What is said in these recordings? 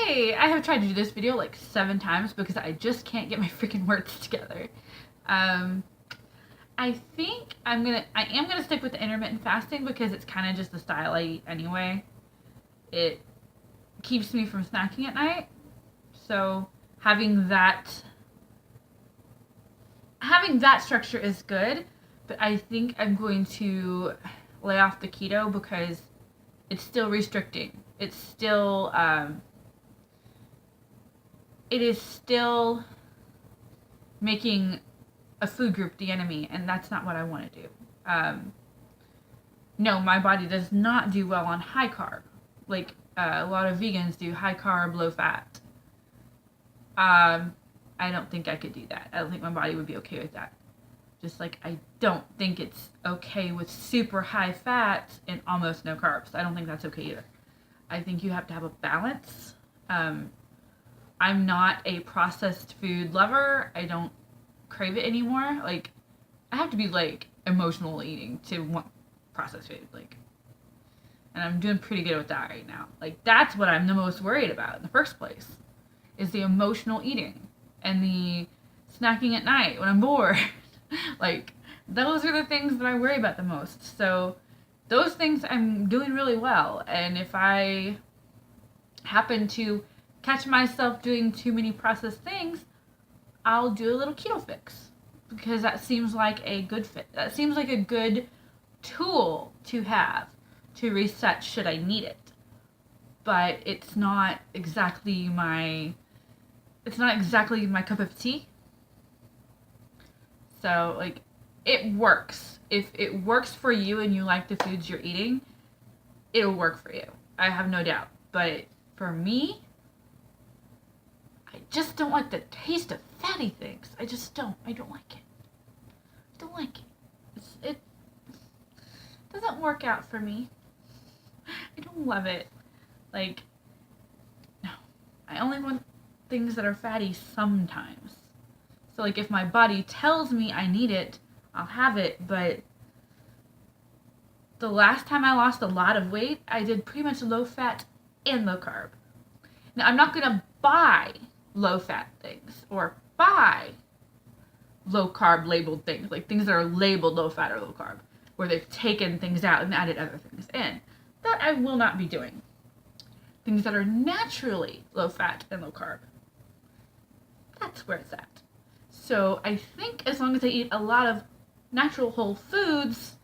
Hey, I have tried to do this video like 7 times because I just can't get my freaking words together. Um, I think I am gonna stick with the intermittent fasting because it's kind of just the style I eat anyway. It keeps me from snacking at night, so having that structure is good. But I think I'm going to lay off the keto because it's still restricting. It is still making a food group the enemy, and that's not what I want to do. No, my body does not do well on high carb. Like a lot of vegans do high carb, low fat. I don't think I could do that. I don't think my body would be okay with that. Just like I don't think it's okay with super high fat and almost no carbs. I don't think that's okay either. I think you have to have a balance. I'm not a processed food lover. I don't crave it anymore. Like, I have to be like emotional eating to want processed food. Like, and I'm doing pretty good with that right now. Like, that's what I'm the most worried about in the first place, is the emotional eating and the snacking at night when I'm bored. Like, those are the things that I worry about the most. So, those things I'm doing really well. And if I happen to catch myself doing too many processed things, I'll do a little keto fix because that seems like a good fit. That seems like a good tool to have to reset should I need it. But it's not exactly my cup of tea. So, like, it works. If it works for you and you like the foods you're eating, it'll work for you. I have no doubt. But for me, I just don't like the taste of fatty things. I just don't. I don't like it. I don't like it. It doesn't work out for me. I don't love it. Like, no. I only want things that are fatty sometimes. So, like, if my body tells me I need it, I'll have it. But the last time I lost a lot of weight, I did pretty much low fat and low carb. Now, I'm not going to buy low fat things or buy low carb labeled things, like things that are labeled low fat or low carb, where they've taken things out and added other things in. That I will not be doing. Things that are naturally low fat and low carb, that's where it's at. So I think as long as I eat a lot of natural whole foods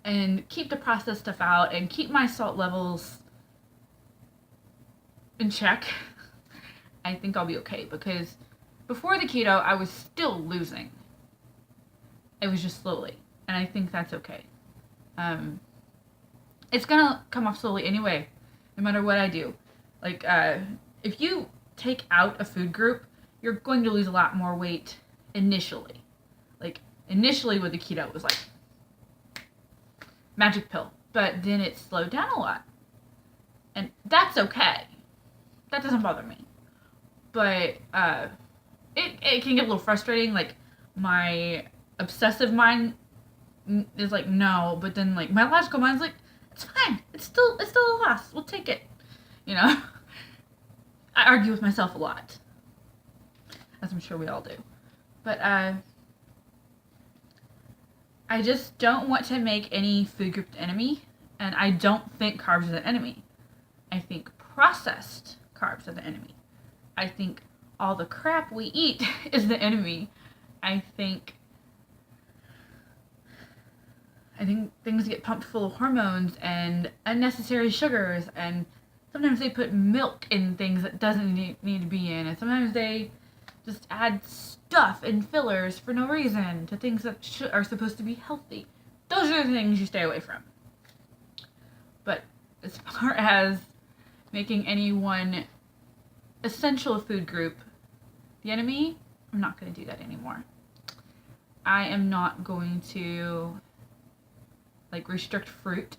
and keep the processed stuff out and keep my salt levels in check, I think I'll be okay. Because before the keto, I was still losing. It was just slowly. And I think that's okay. It's gonna come off slowly anyway, no matter what I do. Like, if you take out a food group, you're going to lose a lot more weight initially. Like, initially with the keto, it was like magic pill. But then it slowed down a lot. And that's okay. That doesn't bother me. But it can get a little frustrating. Like, my obsessive mind is like, no. But then, like, my logical mind's like, it's fine. It's still a loss. We'll take it. You know? I argue with myself a lot. As I'm sure we all do. But I just don't want to make any food group the enemy. And I don't think carbs are the enemy. I think processed carbs are the enemy. I think all the crap we eat is the enemy. I think things get pumped full of hormones and unnecessary sugars, and sometimes they put milk in things that doesn't need to be in, and sometimes they just add stuff and fillers for no reason to things that are supposed to be healthy. Those are the things you stay away from. But as far as making any one essential food group the enemy, I'm not going to do that anymore. I am not going to, like, restrict fruit.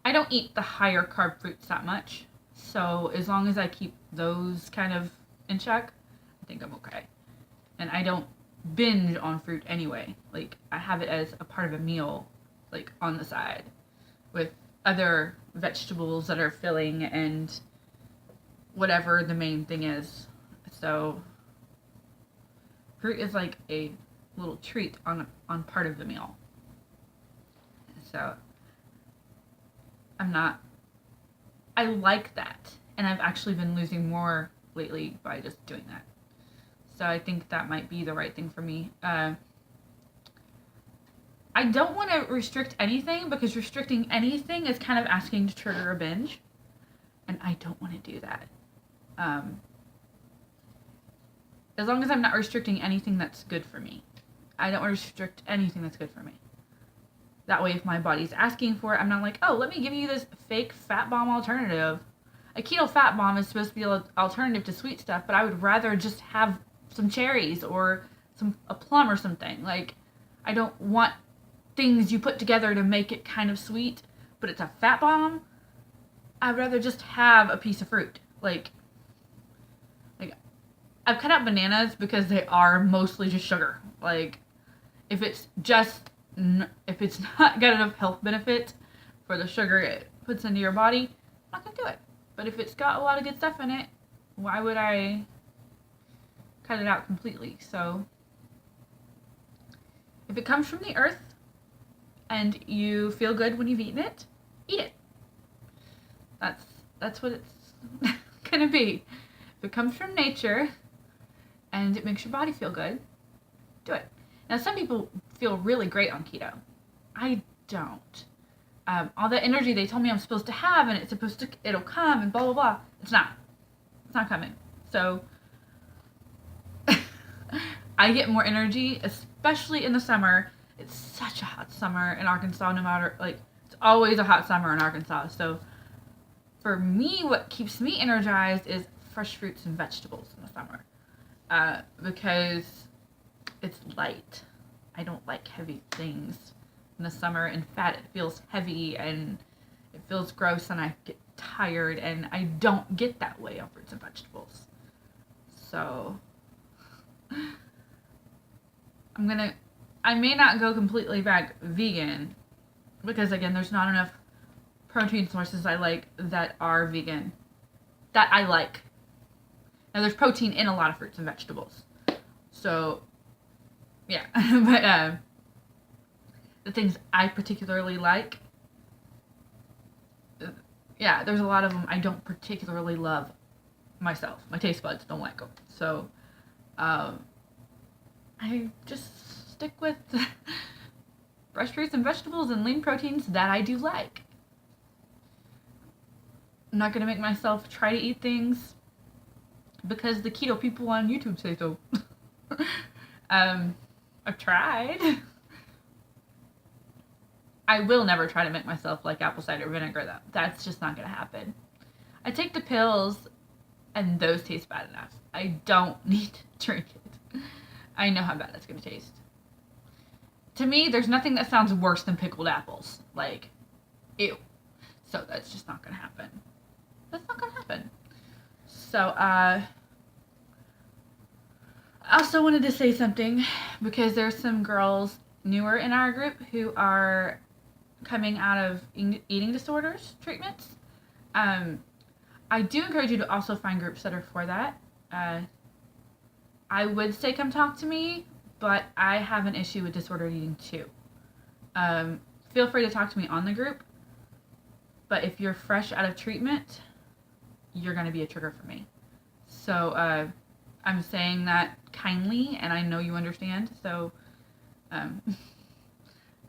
I don't eat the higher carb fruits that much, so as long as I keep those kind of in check, I think I'm okay. And I don't binge on fruit anyway. Like, I have it as a part of a meal, like, on the side with other vegetables that are filling and whatever the main thing is. So fruit is like a little treat on part of the meal. So I like that, and I've actually been losing more lately by just doing that. So I think that might be the right thing for me. I don't want to restrict anything, because restricting anything is kind of asking to trigger a binge, and I don't want to do that. As long as I'm not restricting anything that's good for me. I don't want to restrict anything that's good for me. That way, if my body's asking for it, I'm not like, oh, let me give you this fake fat bomb alternative. A keto fat bomb is supposed to be an alternative to sweet stuff, but I would rather just have some cherries or a plum or something. Like, I don't want things you put together to make it kind of sweet, but it's a fat bomb. I'd rather just have a piece of fruit. Like I've cut out bananas because they are mostly just sugar. Like, if it's not got enough health benefit for the sugar it puts into your body, I'm not gonna do it. But if it's got a lot of good stuff in it, why would I cut it out completely? So if it comes from the earth and you feel good when you've eaten it, eat it. That's what it's gonna be. If it comes from nature and it makes your body feel good, do it. Now, some people feel really great on keto. I don't. All the energy they told me I'm supposed to have, and it'll come, and blah, blah, blah. It's not coming. So, I get more energy, especially in the summer. It's such a hot summer in Arkansas, no matter, it's always a hot summer in Arkansas. So, for me, what keeps me energized is fresh fruits and vegetables in the summer. Because it's light. I don't like heavy things in the summer. In fact, it feels heavy and it feels gross, and I get tired, and I don't get that way on fruits and vegetables. So I may not go completely back vegan, because again, there's not enough protein sources I like that are vegan that I like. Now, there's protein in a lot of fruits and vegetables. So, yeah. But the things I particularly like, yeah, there's a lot of them I don't particularly love myself. My taste buds don't like them. So, I just stick with fresh fruits and vegetables and lean proteins that I do like. I'm not going to make myself try to eat things because the keto people on YouTube say so. I've tried. I will never try to make myself like apple cider vinegar, though. That's just not going to happen. I take the pills, and those taste bad enough. I don't need to drink it. I know how bad it's going to taste. To me, there's nothing that sounds worse than pickled apples. Like, ew. So that's just not going to happen. That's not going to happen. So, I also wanted to say something, because there's some girls newer in our group who are coming out of eating disorders treatments. I do encourage you to also find groups that are for that. I would say come talk to me, but I have an issue with disordered eating too. Feel free to talk to me on the group, but if you're fresh out of treatment, you're going to be a trigger for me. So I'm saying that kindly, and I know you understand. So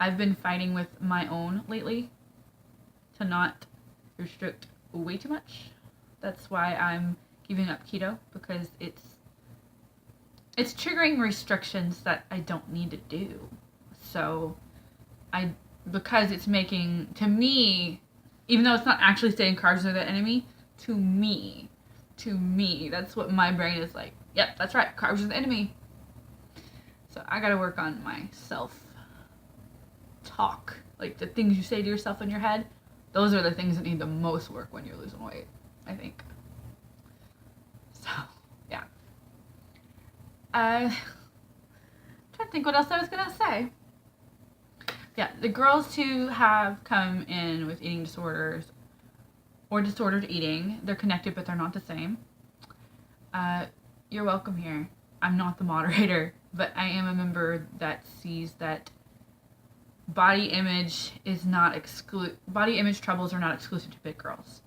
I've been fighting with my own lately to not restrict way too much. That's why I'm giving up keto, because it's triggering restrictions that I don't need to do. So because it's making, to me, even though it's not actually saying carbs are the enemy, to me, that's what my brain is like. Yep, that's right, carbs are the enemy. So I gotta work on my self-talk. Like, the things you say to yourself in your head, those are the things that need the most work when you're losing weight, I think. So, yeah. I'm trying to think what else I was gonna say. Yeah, the girls who have come in with eating disorders or disordered eating. They're connected, but they're not the same. You're welcome here. I'm not the moderator, but I am a member that sees that body image troubles are not exclusive to big girls.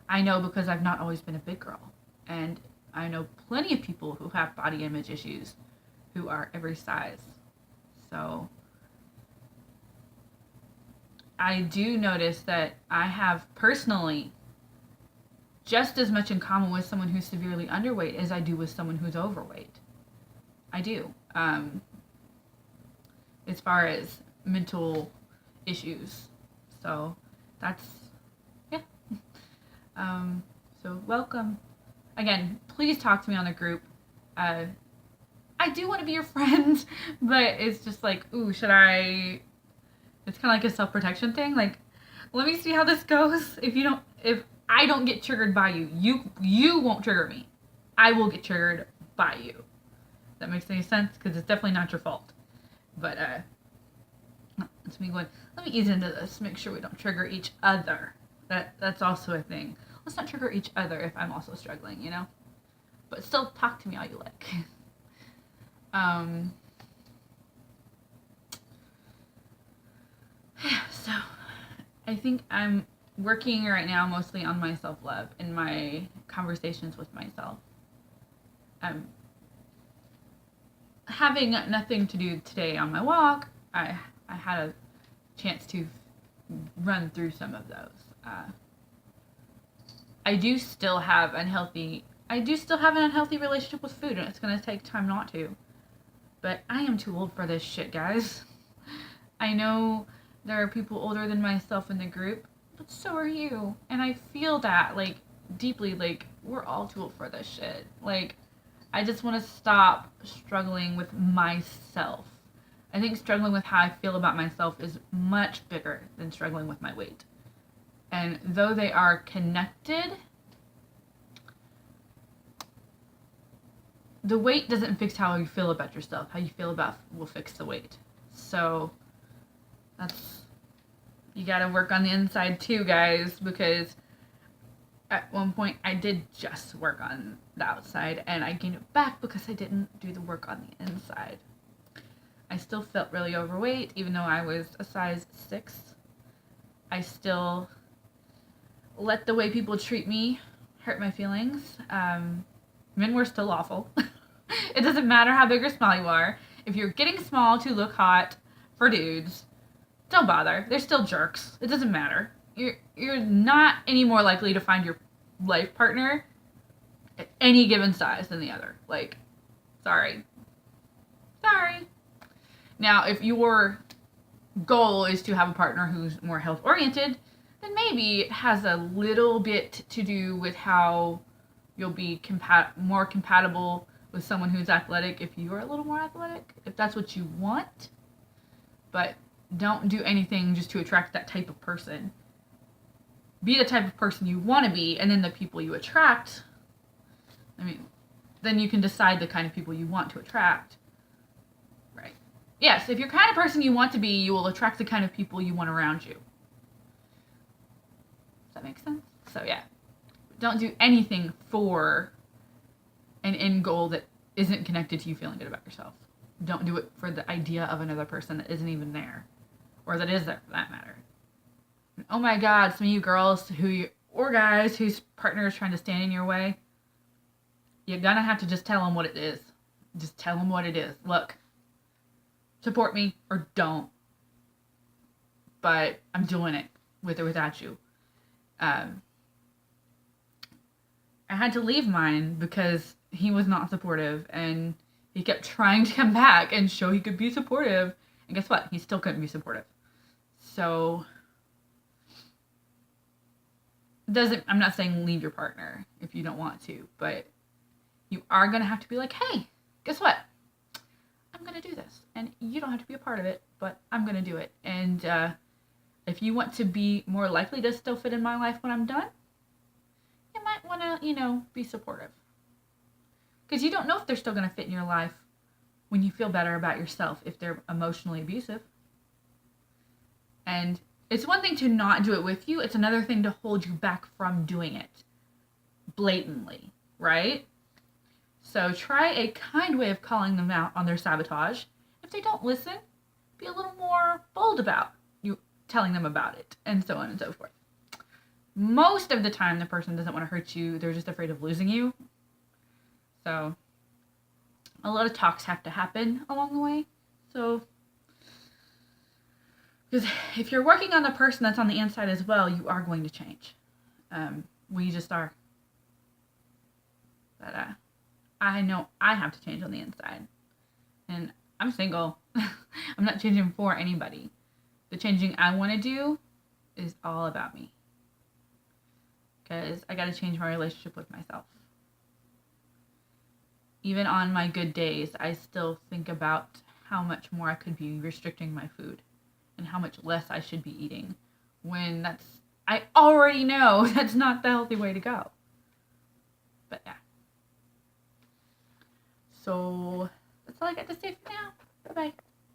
I know because I've not always been a big girl, and I know plenty of people who have body image issues who are every size. So I do notice that I have personally just as much in common with someone who's severely underweight as I do with someone who's overweight. I do. As far as mental issues. So that's, yeah. So welcome. Again, please talk to me on the group. I do want to be your friend, but it's just like, ooh, should I? It's kind of like a self-protection thing. Like, let me see how this goes. If I don't get triggered by you won't trigger me. I will get triggered by you. That makes any sense? Because it's definitely not your fault. But it's me going, let me ease into this, make sure we don't trigger each other. That's also a thing. Let's not trigger each other if I'm also struggling, you know? But still talk to me all you like. So I think I'm working right now mostly on my self-love and my conversations with myself. Having nothing to do today on my walk, I had a chance to run through some of those. I do still have an unhealthy relationship with food, and it's going to take time not to. But I am too old for this shit, guys. I know there are people older than myself in the group, but so are you. And I feel that, like, deeply, like, we're all too old for this shit. Like, I just want to stop struggling with myself. I think struggling with how I feel about myself is much bigger than struggling with my weight. And though they are connected, the weight doesn't fix how you feel about yourself. How you feel about will fix the weight. So you gotta work on the inside too, guys, because at one point I did just work on the outside and I gained it back because I didn't do the work on the inside. I still felt really overweight, even though I was a size 6. I still let the way people treat me hurt my feelings. Men were still awful. It doesn't matter how big or small you are. If you're getting small to look hot for dudes, don't bother. They're still jerks. It doesn't matter. You're not any more likely to find your life partner at any given size than the other. Like, sorry. Now, if your goal is to have a partner who's more health-oriented, then maybe it has a little bit to do with how you'll be more compatible with someone who's athletic if you are a little more athletic, if that's what you want. But don't do anything just to attract that type of person. Be the type of person you want to be, and then the people you attract, then you can decide the kind of people you want to attract. Right. Yes, if you're the kind of person you want to be, you will attract the kind of people you want around you. Does that make sense? So yeah, don't do anything for an end goal that isn't connected to you feeling good about yourself. Don't do it for the idea of another person that isn't even there, or that is there for that matter. And oh my God, some of you girls or guys whose partner is trying to stand in your way, you're gonna have to just tell them what it is. Just tell them what it is. Look, support me or don't. But I'm doing it with or without you. I had to leave mine because he was not supportive and he kept trying to come back and show he could be supportive. And guess what? He still couldn't be supportive. So, I'm not saying leave your partner if you don't want to, but you are going to have to be like, hey, guess what? I'm going to do this. And you don't have to be a part of it, but I'm going to do it. And if you want to be more likely to still fit in my life when I'm done, you might want to, be supportive. Because you don't know if they're still going to fit in your life when you feel better about yourself if they're emotionally abusive. And It's one thing to not do it with you. It's another thing to hold you back from doing it blatantly, right? So try a kind way of calling them out on their sabotage. If they don't listen, be a little more bold about you telling them about it, and so on and so forth. Most of the time, the person doesn't want to hurt you. They're just afraid of losing you. So a lot of talks have to happen along the way. So, because if you're working on the person that's on the inside as well, you are going to change. We just are. But I know I have to change on the inside. And I'm single. I'm not changing for anybody. The changing I want to do is all about me. Because I got to change my relationship with myself. Even on my good days, I still think about how much more I could be restricting my food and how much less I should be eating, when I already know that's not the healthy way to go. But yeah. So that's all I got to say for now. Bye-bye.